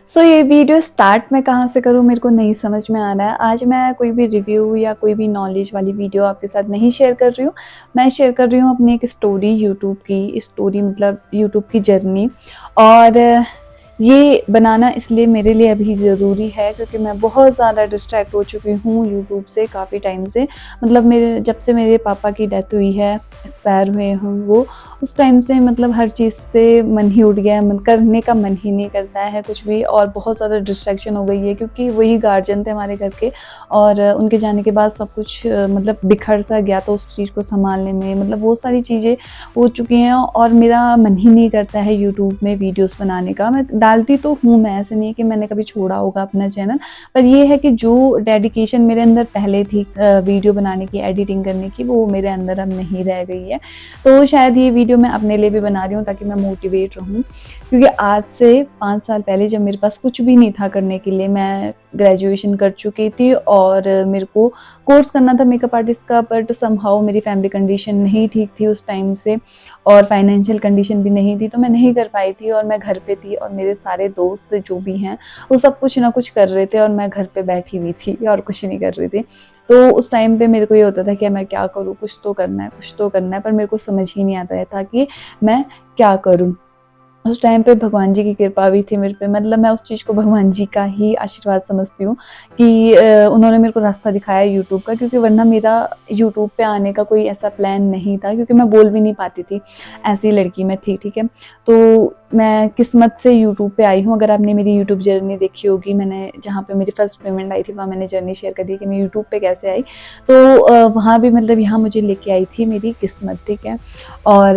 ये video start मैं कहाँ से करूँ मेरे को नहीं समझ में आ रहा है। आज मैं कोई भी रिव्यू या कोई भी नॉलेज वाली वीडियो आपके साथ नहीं शेयर कर रही हूँ। मैं शेयर कर रही हूँ अपनी एक स्टोरी, यूट्यूब की स्टोरी, मतलब यूट्यूब की जर्नी। और ये बनाना इसलिए मेरे लिए अभी ज़रूरी है क्योंकि मैं बहुत ज़्यादा डिस्ट्रैक्ट हो चुकी हूँ यूट्यूब से काफ़ी टाइम से। मतलब जब से मेरे पापा की डेथ हुई है, एक्सपायर हुए हैं वो, उस टाइम से मतलब हर चीज़ से मन ही उठ गया है, मन करने का मन ही नहीं करता है कुछ भी। और बहुत ज़्यादा डिस्ट्रैक्शन हो गई है क्योंकि वही गार्जियन थे हमारे घर के। और उनके जाने के बाद सब कुछ मतलब बिखर सा गया, तो उस चीज़ को संभालने में मतलब वो सारी चीज़ें हो चुकी हैं। और मेरा मन ही नहीं करता है यूट्यूब में वीडियोस बनाने का। मैं डालती तो हूँ, मैं ऐसे नहीं है कि मैंने कभी छोड़ा होगा अपना चैनल, पर ये है कि जो डेडिकेशन मेरे अंदर पहले थी वीडियो बनाने की, एडिटिंग करने की, वो मेरे अंदर अब नहीं रह गई है। तो शायद ये वीडियो मैं अपने लिए भी बना रही हूँ ताकि मैं मोटिवेट रहूँ, क्योंकि आज से 5 साल पहले जब मेरे पास कुछ भी नहीं था करने के लिए, मैं ग्रेजुएशन कर चुकी थी और मेरे को कोर्स करना था मेकअप आर्टिस्ट का, बट समहाउ मेरी फैमिली कंडीशन नहीं ठीक थी उस टाइम से और फाइनेंशियल कंडीशन भी नहीं थी, तो मैं नहीं कर पाई थी। और मैं घर पे थी और मेरे सारे दोस्त जो भी हैं वो सब कुछ ना कुछ कर रहे थे और मैं घर पे बैठी हुई थी और कुछ नहीं कर रही थी। तो उस टाइम पे मेरे को ये होता था कि मैं क्या करूँ, कुछ तो करना है, कुछ तो करना है, पर मेरे को समझ ही नहीं आता था कि मैं क्या करूँ। उस टाइम पे भगवान जी की कृपा भी थी मेरे पे, मतलब मैं उस चीज़ को भगवान जी का ही आशीर्वाद समझती हूँ कि उन्होंने मेरे को रास्ता दिखाया यूट्यूब का, क्योंकि वरना मेरा यूट्यूब पे आने का कोई ऐसा प्लान नहीं था, क्योंकि मैं बोल भी नहीं पाती थी, ऐसी लड़की मैं थी, ठीक है। तो मैं किस्मत से यूट्यूब पे आई हूँ। अगर आपने मेरी यूट्यूब जर्नी देखी होगी, मैंने जहाँ पे मेरी फर्स्ट पेमेंट आई थी वहाँ मैंने जर्नी शेयर करी कि मैं यूट्यूब पे कैसे आई। तो वहाँ भी मतलब यहाँ मुझे लेके आई थी मेरी किस्मत, ठीक है। और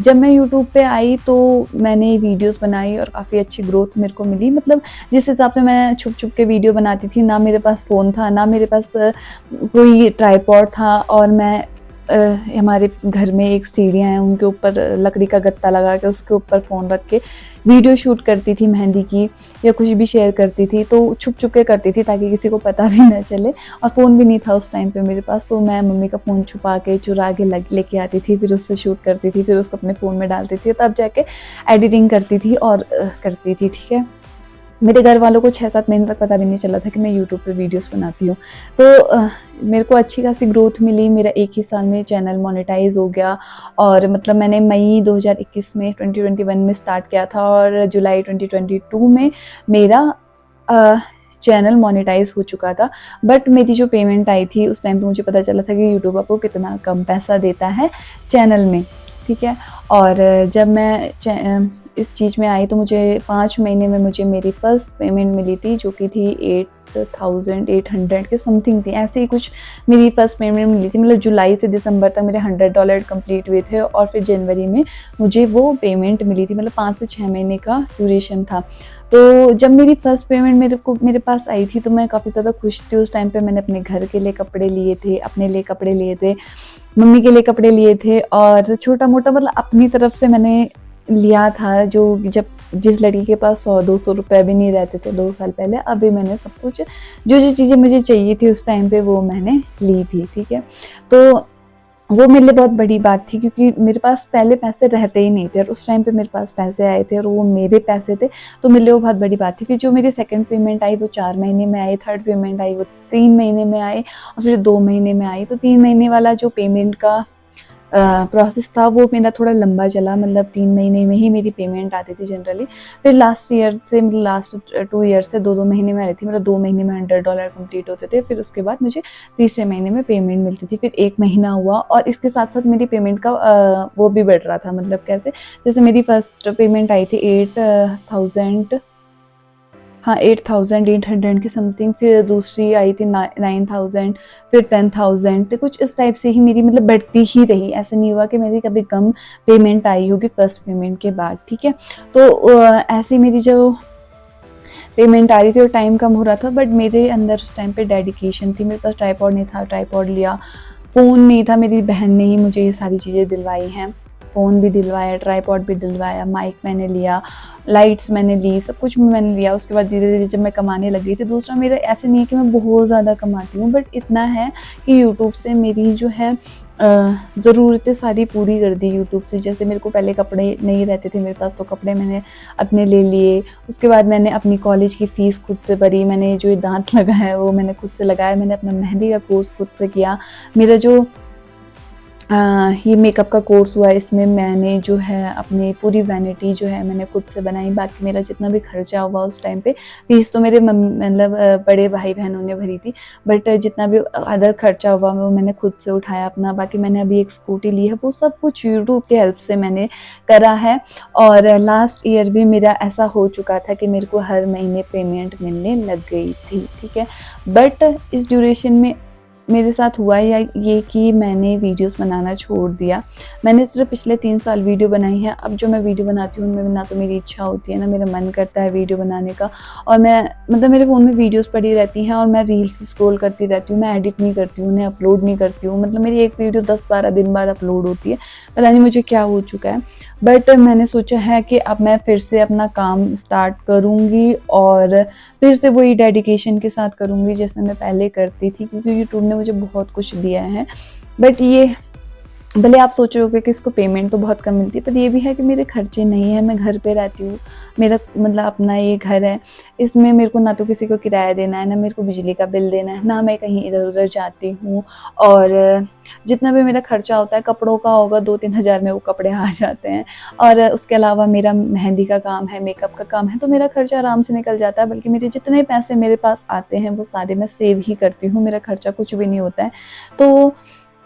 जब मैं यूट्यूब पे आई तो मैंने वीडियोस बनाई और काफ़ी अच्छी ग्रोथ मेरे को मिली। मतलब जिस हिसाब से मैं छुप छुप के वीडियो बनाती थी, ना मेरे पास फ़ोन था, ना मेरे पास कोई ट्राइपॉड था, और मैं हमारे घर में एक सीढ़ियाँ हैं, उनके ऊपर लकड़ी का गत्ता लगा के उसके ऊपर फ़ोन रख के वीडियो शूट करती थी मेहंदी की, या कुछ भी शेयर करती थी, तो छुप छुप के करती थी ताकि किसी को पता भी न चले। और फ़ोन भी नहीं था उस टाइम पे मेरे पास, तो मैं मम्मी का फ़ोन छुपा के चुरा के लेके आती थी, फिर उससे शूट करती थी, फिर उसको अपने फ़ोन में डालती थी, तब जाके एडिटिंग करती थी और करती थी, ठीक है। मेरे घर वालों को 6-7 महीने तक पता भी नहीं चला था कि मैं यूट्यूब पे वीडियोस बनाती हूँ। तो मेरे को अच्छी खासी ग्रोथ मिली, मेरा 1 ही साल में चैनल मोनेटाइज़ हो गया। और मतलब मैंने मई 2021 में 2021 में स्टार्ट किया था और जुलाई 2022 में मेरा चैनल मोनेटाइज़ हो चुका था। बट मेरी जो पेमेंट आई थी उस टाइम पे मुझे पता चला था कि यूट्यूब आपको कितना कम पैसा देता है चैनल में, ठीक है। और जब मैं इस चीज़ में आई तो मुझे 5 महीने में मुझे मेरी फर्स्ट पेमेंट मिली थी, जो कि थी 8800 के समथिंग थी, ऐसे ही कुछ मेरी फर्स्ट पेमेंट मिली थी। मतलब जुलाई से दिसंबर तक मेरे $100 कंप्लीट हुए थे और फिर जनवरी में मुझे वो पेमेंट मिली थी। मतलब 5 से 6 महीने का ड्यूरेशन था। तो जब मेरी फर्स्ट पेमेंट मेरे पास आई थी तो मैं काफ़ी ज़्यादा खुश थी। उस टाइम पे मैंने अपने घर के लिए कपड़े लिए थे, अपने लिए कपड़े लिए थे, मम्मी के लिए कपड़े लिए थे, और छोटा मोटा मतलब अपनी तरफ से मैंने लिया था। जो जब जिस लड़की के पास 100-200 रुपये भी नहीं रहते थे 2 साल पहले, अभी मैंने सब कुछ जो चीज़ें मुझे चाहिए थी उस टाइम पे वो मैंने ली थी, ठीक है। तो वो मेरे लिए बहुत बड़ी बात थी क्योंकि मेरे पास पहले पैसे रहते ही नहीं थे और उस टाइम पे मेरे पास पैसे आए थे और वो मेरे पैसे थे, तो मेरे लिए वो बहुत बड़ी बात थी। फिर जो मेरी सेकंड पेमेंट आई वो 4 महीने में आई, थर्ड पेमेंट आई वो 3 महीने में आई और फिर 2 महीने में आई। तो 3 महीने वाला जो पेमेंट का प्रोसेस था वो मेरा थोड़ा लंबा चला। मतलब 3 महीने में ही मेरी पेमेंट आती थी जनरली। फिर लास्ट 2 ईयर से 2-2 महीने में आ रही थी। मतलब 2 महीने में $100 कंप्लीट होते थे, फिर उसके बाद मुझे तीसरे महीने में पेमेंट मिलती थी। फिर 1 महीना हुआ और इसके साथ साथ मेरी पेमेंट का वो भी बढ़ रहा था। मतलब कैसे, जैसे मेरी फर्स्ट पेमेंट आई थी 8,000, हाँ 8,800 के समथिंग, फिर दूसरी आई थी 9,000, फिर 10,000, कुछ इस टाइप से ही मेरी मतलब बढ़ती ही रही। ऐसा नहीं हुआ कि मेरी कभी कम पेमेंट आई होगी फर्स्ट पेमेंट के बाद, ठीक है। तो ऐसी मेरी जो पेमेंट आ रही थी और टाइम कम हो रहा था, बट मेरे अंदर उस टाइम पे डेडिकेशन थी। मेरे पास ट्राइपॉड नहीं था, ट्राइपॉड लिया। फ़ोन नहीं था, मेरी बहन ने ही मुझे ये सारी चीज़ें दिलवाई हैं। फ़ोन भी दिलवाया, ट्राइपॉड भी दिलवाया, माइक मैंने लिया, लाइट्स मैंने ली, सब कुछ मैंने लिया। उसके बाद धीरे-धीरे जब मैं कमाने लगी थी, मेरा ऐसे नहीं है कि मैं बहुत ज़्यादा कमाती हूँ, बट इतना है कि यूट्यूब से मेरी जो है ज़रूरतें सारी पूरी कर दी यूट्यूब से। जैसे मेरे को पहले कपड़े नहीं रहते थे मेरे पास, तो कपड़े मैंने अपने ले लिए। उसके बाद मैंने अपनी कॉलेज की फ़ीस खुद से भरी, मैंने जो ये दाँत लगाया है वो मैंने खुद से लगाया, मैंने अपना मेहंदी का कोर्स खुद से किया। मेरा जो ये मेकअप का कोर्स हुआ, इसमें मैंने जो है अपनी पूरी वैनिटी जो है मैंने खुद से बनाई। बाकी मेरा जितना भी खर्चा हुआ उस टाइम पे, फ़ीस तो मेरे मतलब बड़े भाई-बहनों ने भरी थी, बट जितना भी अदर खर्चा हुआ वो मैंने खुद से उठाया अपना। बाकी मैंने अभी एक स्कूटी ली है, वो सब कुछ यूट्यूब की हेल्प से मैंने करा है। और लास्ट ईयर भी मेरा ऐसा हो चुका था कि मेरे को हर महीने पेमेंट मिलने लग गई थी, ठीक है। बट इस ड्यूरेशन में मेरे साथ हुआ या ये कि मैंने वीडियोस बनाना छोड़ दिया। मैंने सिर्फ पिछले 3 साल वीडियो बनाई है। अब जो मैं वीडियो बनाती हूँ उनमें ना तो मेरी इच्छा होती है, ना मेरा मन करता है वीडियो बनाने का। और मैं मतलब मेरे फ़ोन में वीडियोस पड़ी रहती हैं और मैं रील्स स्क्रॉल करती रहती हूँ। मैं एडिट नहीं करती हूँ, उन्हें अपलोड नहीं करती हूँ। मतलब मेरी एक वीडियो 10-12 दिन बाद अपलोड होती है। पता नहीं मुझे क्या हो चुका है। बट मैंने सोचा है कि अब मैं फिर से अपना काम स्टार्ट करूँगी और फिर से वही डेडिकेशन के साथ करूँगी जैसे मैं पहले करती थी, क्योंकि यूट्यूब ने मुझे बहुत कुछ दिया है। बट ये भले आप सोच रहे होगे कि इसको पेमेंट तो बहुत कम मिलती है, पर ये भी है कि मेरे खर्चे नहीं हैं, मैं घर पे रहती हूँ, मेरा मतलब अपना ये घर है। इसमें मेरे को ना तो किसी को किराया देना है, ना मेरे को बिजली का बिल देना है, ना मैं कहीं इधर-उधर जाती हूँ। और जितना भी मेरा खर्चा होता है कपड़ों का होगा, 2-3 हज़ार में वो कपड़े आ जाते हैं। और उसके अलावा मेरा मेहंदी का काम है, मेकअप का काम है, तो मेरा खर्चा आराम से निकल जाता है। बल्कि मेरे जितने पैसे मेरे पास आते हैं वो सारे मैं सेव ही करती हूँ, मेरा खर्चा कुछ भी नहीं होता है। तो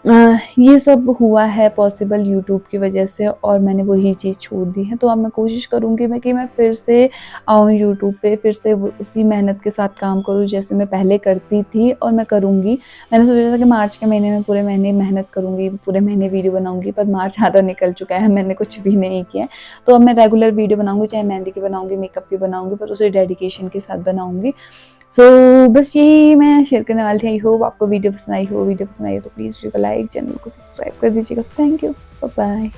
ये सब हुआ है पॉसिबल यूट्यूब की वजह से, और मैंने वही चीज़ छोड़ दी है। तो अब मैं कोशिश करूँगी कि मैं फिर से आऊँ यूट्यूब पे, फिर से वो उसी मेहनत के साथ काम करूँ जैसे मैं पहले करती थी, और मैं करूँगी। मैंने सोचा था कि मार्च के महीने में पूरे महीने मेहनत करूँगी, पूरे महीने वीडियो बनाऊँगी, पर मार्च आधा निकल चुका है, मैंने कुछ भी नहीं किया है। तो अब मैं रेगुलर वीडियो बनाऊँगी, चाहे मेहंदी की बनाऊँगी, मेकअप की बनाऊँगी, पर उसे डेडिकेशन के साथ बनाऊँगी। सो बस यही मैं शेयर करने वाली थी। आई होप आपको वीडियो पसंद आई हो। वीडियो पसंद आई हो तो प्लीज़ वीडियो को लाइक, चैनल को सब्सक्राइब कर दीजिएगा। So thank you, bye bye.